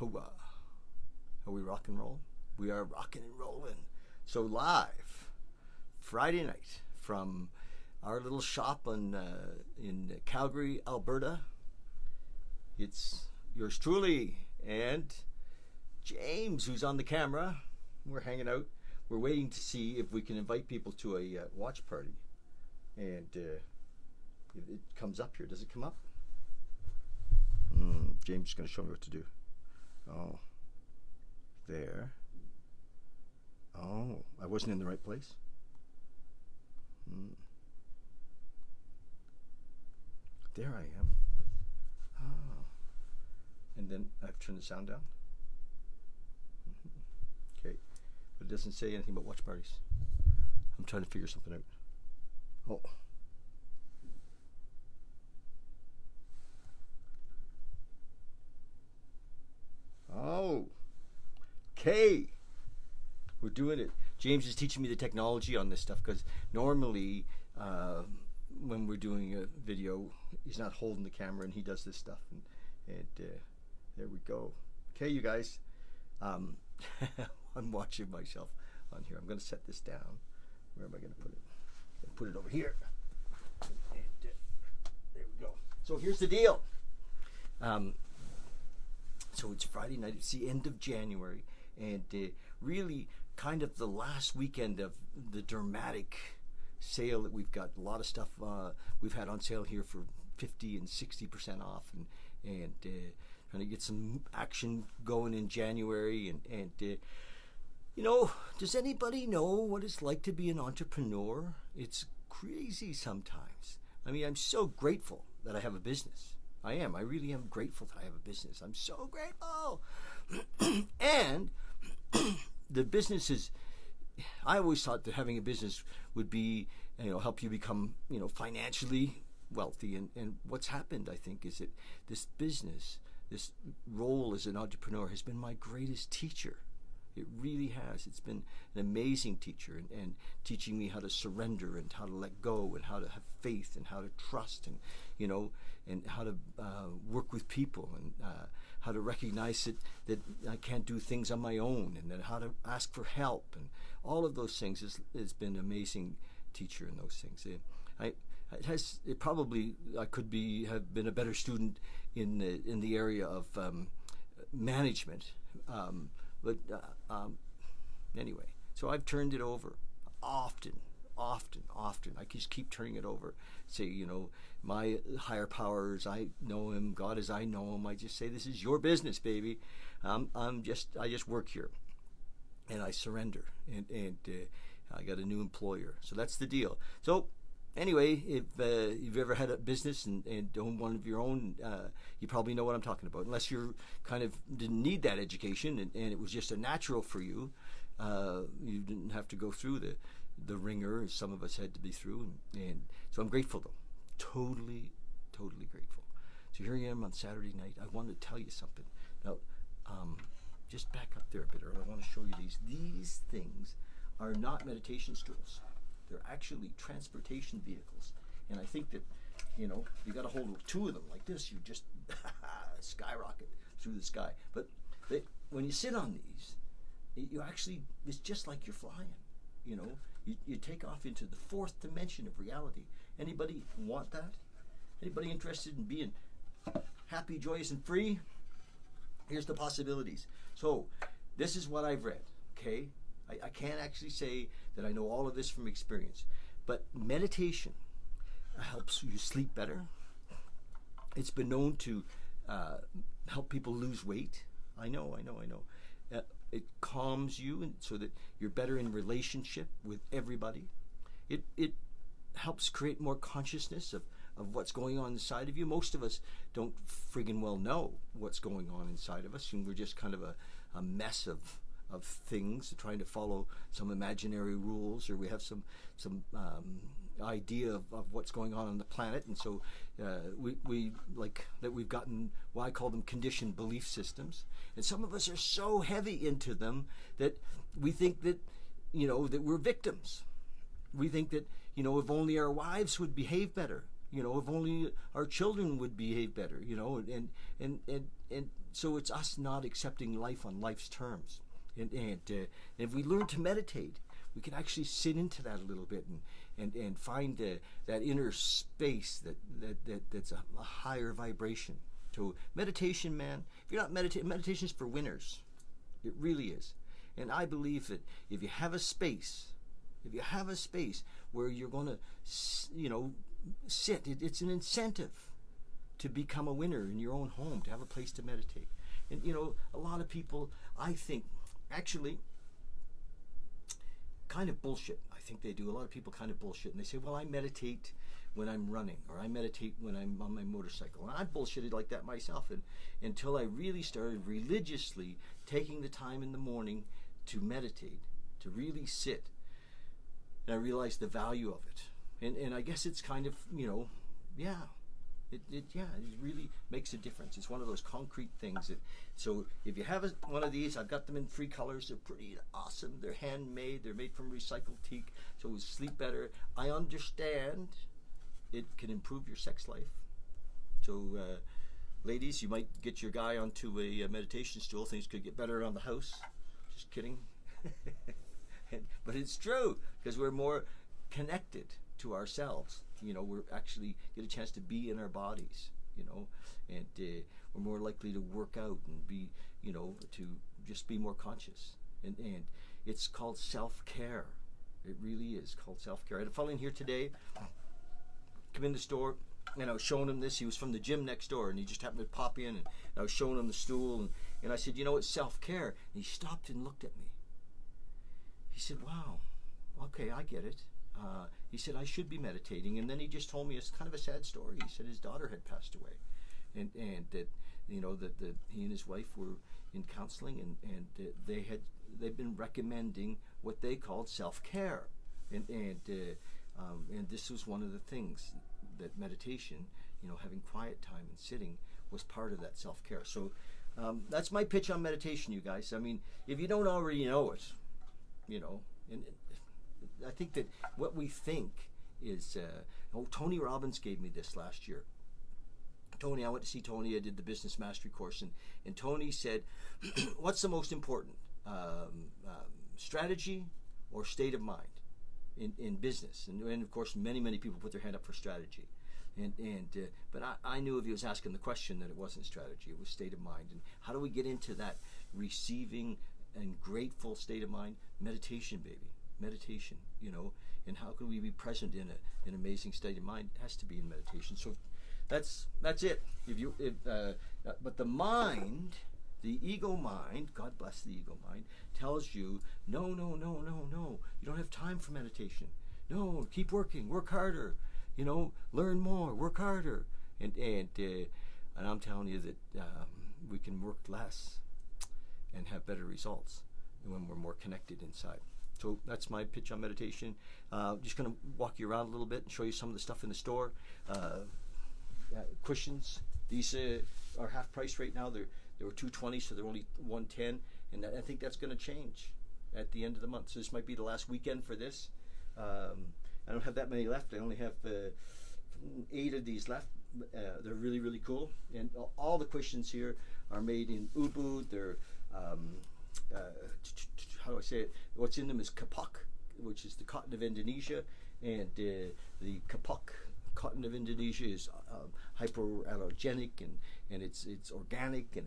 Hooah. Are we rock and roll? We are rocking and rolling. So live, Friday night from our little shop in Calgary, Alberta. It's yours truly and James, who's on the camera. We're hanging out. We're waiting to see if we can invite people to a watch party. And if it comes up here. Does it come up? James is going to show me what to do. Oh, there. Oh, I wasn't in the right place. There I am. Oh. And then I have to turn the sound down. Okay. But it doesn't say anything about watch parties. I'm trying to figure something out. Oh. Oh. Okay. We're doing it. James is teaching me the technology on this stuff because normally when we're doing a video, he's not holding the camera and he does this stuff. And there we go. Okay, you guys. I'm watching myself on here. I'm going to set this down. Where am I going to put it? I'll put it over here. And there we go. So here's the deal. So it's Friday night. It's the end of January. And really kind of the last weekend of the dramatic sale that we've got. A lot of stuff we've had on sale here for 50 and 60% off, and trying to get some action going in January. And you know, does anybody know what it's like to be an entrepreneur? It's crazy sometimes. I mean, I'm so grateful that I have a business. I am. I really am grateful that I have a business. I'm so grateful. And the business is, I always thought that having a business would be, help you become, financially wealthy. And what's happened, I think, is that this business, this role as an entrepreneur has been my greatest teacher. It really has. It's been an amazing teacher and teaching me how to surrender and how to let go and how to have faith and how to trust and how to work with people and how to recognize that I can't do things on my own and then how to ask for help and all of those things. It's been an amazing teacher in those things. I could have been a better student in the area of management. But anyway, so I've turned it over often. I just keep turning it over. Say, my higher powers, I know him. God as I know him. I just say, this is your business, baby. I just work here, and I surrender. And I got a new employer. So that's the deal. So anyway, if you've ever had a business and own one of your own, you probably know what I'm talking about. Unless you kind of didn't need that education and it was just a natural for you, you didn't have to go through the ringer as some of us had to be through. And so I'm grateful, though. Totally grateful. So here I am on Saturday night. I wanted to tell you something. Now, just back up there a bit earlier. I want to show you these. These things are not meditation stools. They're actually transportation vehicles. And I think that, you got to hold two of them like this, you just skyrocket through the sky. But when you sit on these, it's just like you're flying. You take off into the fourth dimension of reality. Anybody want that? Anybody interested in being happy, joyous, and free? Here's the possibilities. So this is what I've read, okay? I can't actually say that I know all of this from experience, but meditation helps you sleep better. It's been known to help people lose weight. I know. It calms you and so that you're better in relationship with everybody. It helps create more consciousness of what's going on inside of you. Most of us don't friggin' well know what's going on inside of us, and we're just kind of a mess of things, trying to follow some imaginary rules, or we have some idea of what's going on the planet, and so we like that we've gotten what I call them conditioned belief systems, and some of us are so heavy into them that we think that that we're victims. We think that if only our wives would behave better, You know, if only our children would behave better. You know, and so it's us not accepting life on life's terms. And if we learn to meditate, we can actually sit into that a little bit and find that inner space that's a higher vibration. So meditation, man, if you're not meditating, meditation is for winners. It really is. And I believe that if you have a space where you're going to, sit, it's an incentive to become a winner in your own home, to have a place to meditate. And, a lot of people, I think, actually, kind of bullshit. I think they do. A lot of people kind of bullshit. And they say, well, I meditate when I'm running, or I meditate when I'm on my motorcycle. And I bullshitted like that myself, and until I really started religiously taking the time in the morning to meditate, to really sit. And I realized the value of it. And I guess it's kind of, it really makes a difference. It's one of those concrete things. So if you have one of these, I've got them in 3 colors. They're pretty awesome. They're handmade. They're made from recycled teak, so we sleep better. I understand it can improve your sex life. So ladies, you might get your guy onto a meditation stool. Things could get better around the house. Just kidding. But it's true, because we're more connected to ourselves. We're actually get a chance to be in our bodies, and we're more likely to work out and be, to just be more conscious. And it's called self-care. It really is called self-care. I had a fellow in here today, come in the store, and I was showing him this. He was from the gym next door, and he just happened to pop in, and I was showing him the stool, and I said, it's self-care. And he stopped and looked at me. He said, wow, okay, I get it. He said, I should be meditating. And then he just told me it's kind of a sad story. He said his daughter had passed away, and that that he and his wife were in counseling, and they've been recommending what they called self-care, and this was one of the things that meditation, having quiet time and sitting, was part of that self-care. So that's my pitch on meditation, you guys. I mean, if you don't already know it, and I think that what we think is, Tony Robbins gave me this last year. Tony, I went to see Tony. I did the business mastery course, and Tony said, what's the most important, strategy or state of mind in business? And of course, many people put their hand up for strategy. But I knew if he was asking the question that it wasn't strategy, it was state of mind. And how do we get into that receiving and grateful state of mind? Meditation, baby. Meditation, and how can we be present in an amazing state of mind? It has to be in meditation. So that's it. But the mind, the ego mind, God bless the ego mind, tells you, no, you don't have time for meditation. No, keep working, work harder, learn more, work harder. And I'm telling you that we can work less and have better results when we're more connected inside. So that's my pitch on meditation. Just going to walk you around a little bit and show you some of the stuff in the store. Cushions. These are half price right now. They were $220, so they're only $110, and I think that's going to change at the end of the month. So this might be the last weekend for this. I don't have that many left. I only have 8 of these left. They're really, really cool. And all the cushions here are made in Ubud. They're how do I say it? What's in them is kapok, which is the cotton of Indonesia, and the kapok cotton of Indonesia is hypoallergenic, and it's organic, and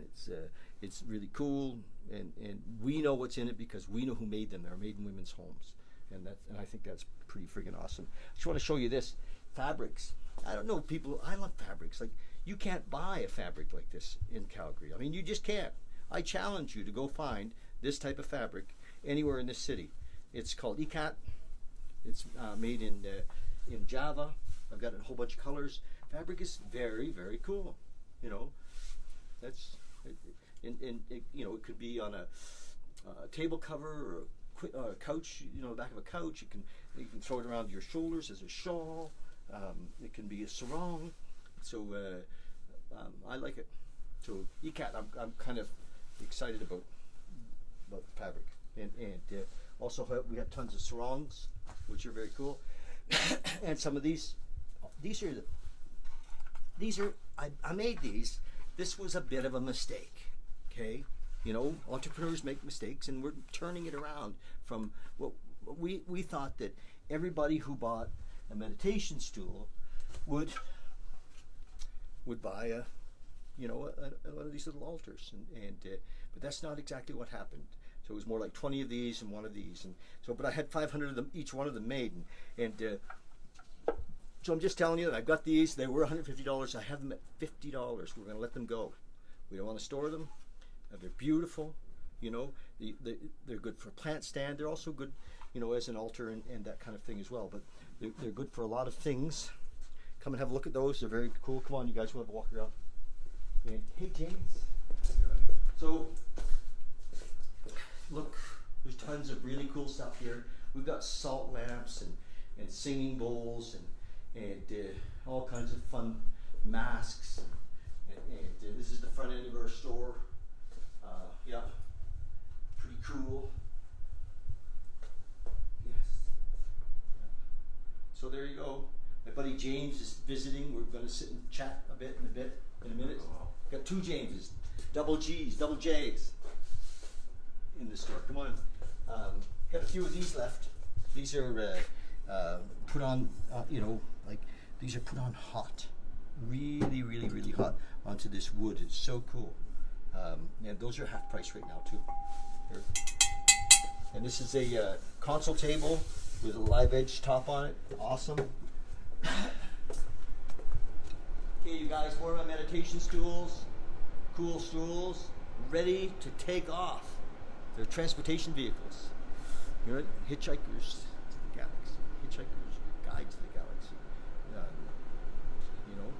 it's really cool, and we know what's in it because we know who made them. They're made in women's homes, and I think that's pretty friggin' awesome. I just want to show you this fabrics. I don't know, people. I love fabrics. Like, you can't buy a fabric like this in Calgary. I mean, you just can't. I challenge you to go find this type of fabric anywhere in this city. It's called ikat. It's made in Java. I've got a whole bunch of colors. Fabric is very, very cool. That's it could be on a table cover or a couch. The back of a couch. You can throw it around your shoulders as a shawl. It can be a sarong. So I like it. So ikat, I'm kind of excited about the fabric, and also we have tons of sarongs, which are very cool, and some of these are these are, I made these. This was a bit of a mistake, okay? You know, entrepreneurs make mistakes, and we're turning it around from what we thought that everybody who bought a meditation stool would buy a, you know, one of these little altars, and but that's not exactly what happened. So it was more like 20 of these and one of these, and so, but I had 500 of them, each one of them made, and so I'm just telling you that I've got these. They were $150. I have them at $50. We're going to let them go. We don't want to store them. They're beautiful. You know, they're good for a plant stand. They're also good, you know, as an altar and that kind of thing as well. But they're good for a lot of things. Come and have a look at those. They're very cool. Come on, you guys want to walk around. And hey, James. So, look, there's tons of really cool stuff here. We've got salt lamps and singing bowls and all kinds of fun masks. And this is the front end of our store. Yeah, pretty cool. Yes. Yeah. So there you go. My buddy James is visiting. We're going to sit and chat a bit in a minute. Got two Jameses, double G's, double J's in the store. Come on. Got a few of these left. These are put on, you know, like these are put on hot, really, really, really hot onto this wood. It's so cool. And those are half price right now too. Here. And this is a console table with a live edge top on it. Awesome. Okay, you guys, more of my meditation stools, cool stools, ready to take off. They're transportation vehicles. You know, hitchhikers to the galaxy. Hitchhikers guide to the galaxy. You know,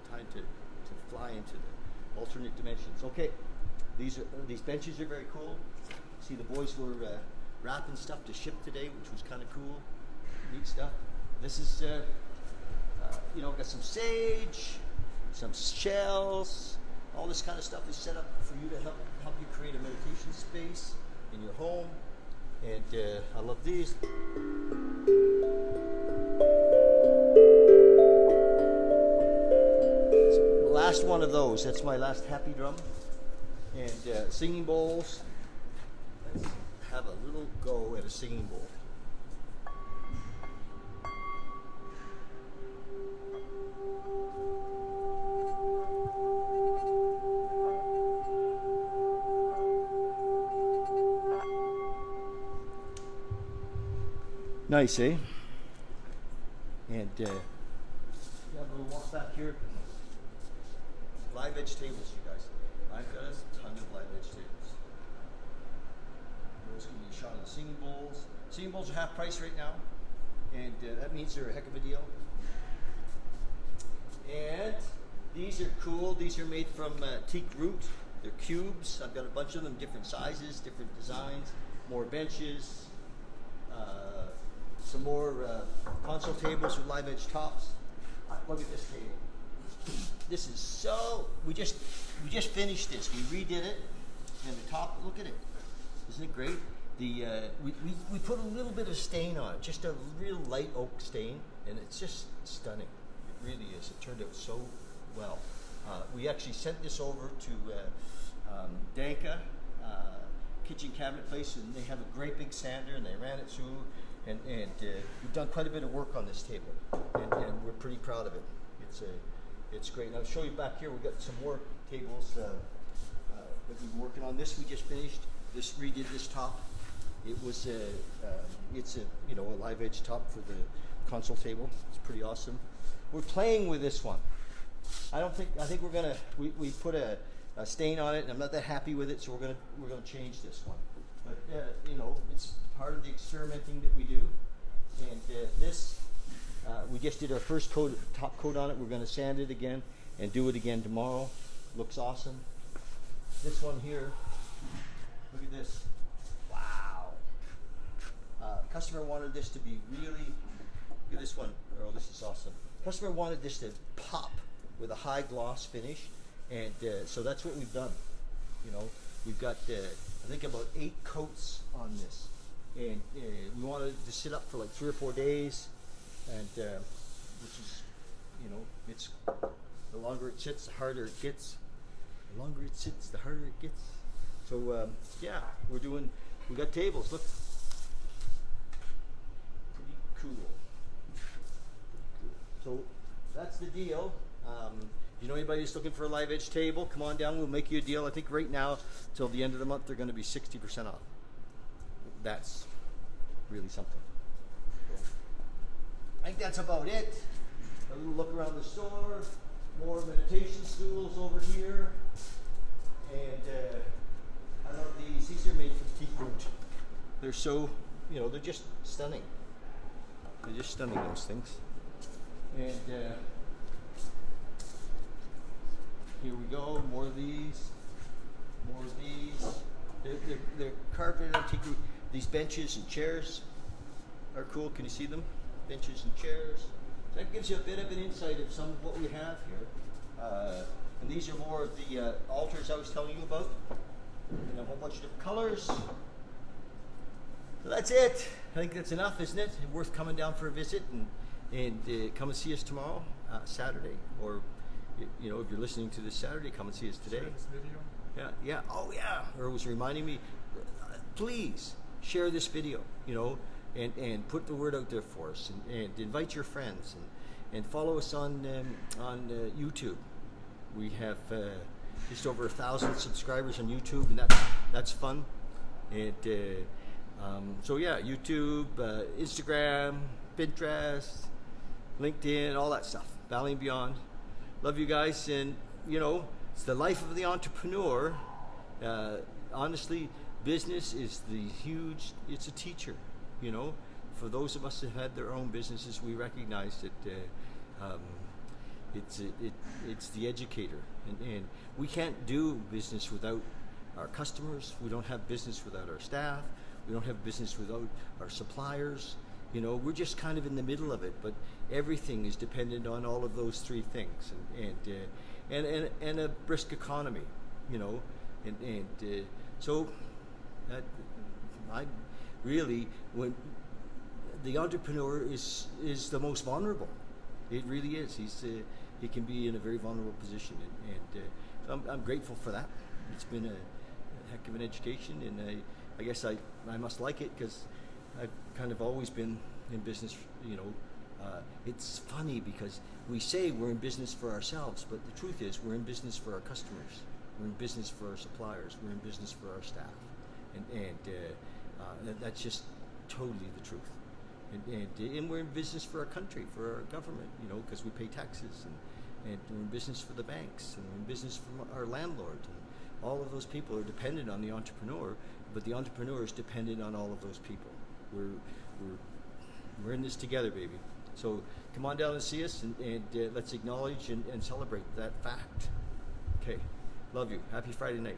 time to fly into the alternate dimensions. Okay, these benches are very cool. See, the boys were wrapping stuff to ship today, which was kind of cool. Neat stuff. This is, you know, got some sage, some shells. All this kind of stuff is set up for you to help you create a meditation space in your home. And I love these. Last one of those. That's my last happy drum. And singing bowls. Let's have a little go at a singing bowl. Nice, eh? And you have a little walk back here. Live edge tables, you guys. I've got a ton of live edge tables. Those can be shot in singing bowls. Singing bowls are half price right now, and that means they're a heck of a deal. And these are cool. These are made from teak root. They're cubes. I've got a bunch of them, different sizes, different designs, more benches. Some more console tables with live edge tops. Look at this table. This is so. We just finished this. We redid it, and the top. Look at it. Isn't it great? The we put a little bit of stain on it, just a real light oak stain, and it's just stunning. It really is. It turned out so well. We actually sent this over to Danka kitchen cabinet place, and they have a great big sander, and they ran it through. And we've done quite a bit of work on this table, and we're pretty proud of it. It's great. And I'll show you back here. We've got some more tables that we've been working on. This we just finished. This redid this top. It was it's a live edge top for the console table. It's pretty awesome. We're playing with this one. I think we're gonna we put a stain on it, and I'm not that happy with it, so we're gonna change this one. But it's part of the experimenting that we do. And this, we just did our first top coat on it. We're going to sand it again and do it again tomorrow. Looks awesome. This one here, look at this. Wow. Customer wanted this to be really, look at this one. Oh, this is awesome. Customer wanted this to pop with a high gloss finish, and so that's what we've done. We've got I think about 8 coats on this, and we wanted it to sit up for like 3 or 4 days, and which is, it's The longer it sits, the harder it gets. The longer it sits, the harder it gets. So yeah, we got tables. Look, pretty cool. So that's the deal. You know anybody who's looking for a live edge table? Come on down. We'll make you a deal. I think right now, till the end of the month, they're going to be 60% off. That's really something. So, I think that's about it. A little look around the store. More meditation stools over here. And I love these. These are made from teak root. They're so, you know, they're just stunning. They're just stunning, those things. And here we go. More of these. More of these. They're carpeted on teak root. These benches and chairs are cool. Can you see them? Benches and chairs. So that gives you a bit of an insight of some of what we have here. And these are more of the altars I was telling you about. And a whole bunch of different colors. So that's it. I think that's enough, isn't it? Worth coming down for a visit and come and see us tomorrow, Saturday. Or, you know, if you're listening to this Saturday, come and see us today. Share this video. Yeah. Oh, yeah. Or it was reminding me, please share this video, you know, and put the word out there for us, and invite your friends, and follow us on YouTube. We have just over 1,000 subscribers on YouTube, and that's fun. And so yeah, YouTube, Instagram, Pinterest, LinkedIn, all that stuff. Bali and beyond. Love you guys, and you know, it's the life of the entrepreneur. Honestly, business is it's a teacher, you know. For those of us that had their own businesses, we recognize that it's the educator, and we can't do business without our customers. We don't have business without our staff. We don't have business without our suppliers. You know, we're just kind of in the middle of it, but everything is dependent on all of those three things, and a brisk economy, you know, and so that I really, when the entrepreneur is the most vulnerable. It really is. He can be in a very vulnerable position, and so I'm grateful for that. It's been a heck of an education, and I guess I must like it, because I've kind of always been in business. You know, it's funny because we say we're in business for ourselves, but the truth is we're in business for our customers. We're in business for our suppliers. We're in business for our staff, and that's just totally the truth. And we're in business for our country, for our government, you know, because we pay taxes, and we're in business for the banks, and we're in business for our landlord, and all of those people are dependent on the entrepreneur, but the entrepreneur is dependent on all of those people. We're in this together, baby. So come on down and see us, and let's acknowledge and celebrate that fact. Okay, love you. Happy Friday night.